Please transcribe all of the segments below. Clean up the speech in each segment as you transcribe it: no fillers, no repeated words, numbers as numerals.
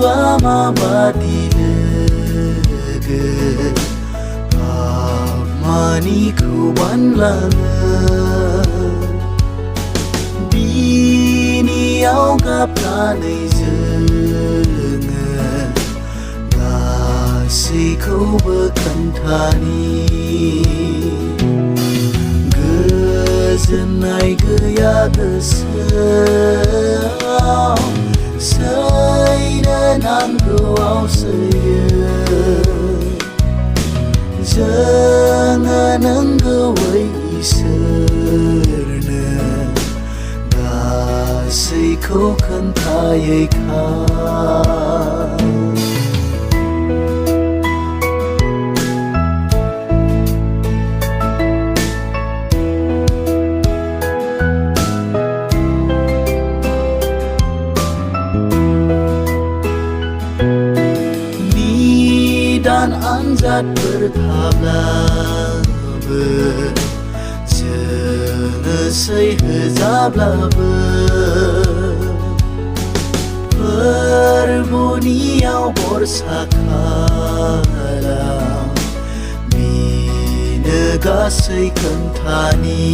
माबादि लोगो हामानिखौ बानलाङो बिनियाव गाबनानै जोङो गासैखौबो खोन्थानि गोजोननाय गैया गोसोआव सैनो नांगौआव सैयो जोङो नंगौयै इसोरनो गासैखौ खोन्थायै खा आनजादफोर थाब्लाबो जोङो सैहोजाब्लाबो फोरबुनियाव भरसा खालाम बिनो गासै खोन्थानि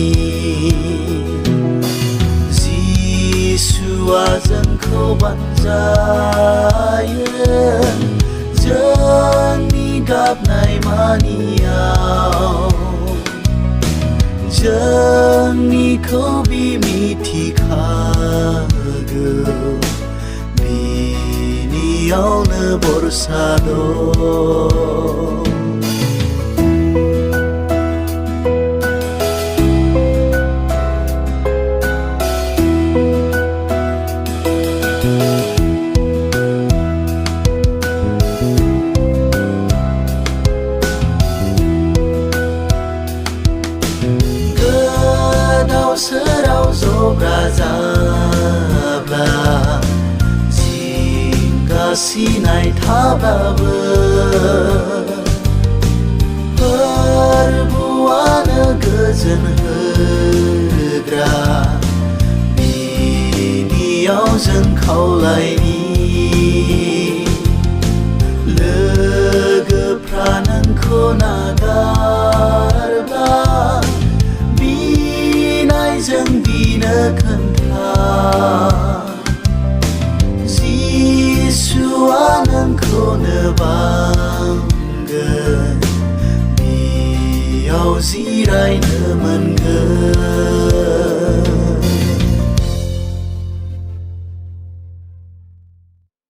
जिसुआ जोंखौ बानजायो जोंनि गाबनाय मानियाव जोंनिखौ मिथिखागौ बिनियावनो भरसा दं सोराव जब्रा जाब्ला जिंगासिनाय थाब्लाबो फोरबुआनो गोजोन होग्रा बिनियाव जों खावलायनि लोगोफ्रा नोंखौ नागारब्ला जों बिनो खोन्था जिसुआ नोंखौनो बांगोन बेयाव जिरायनो मोनगोन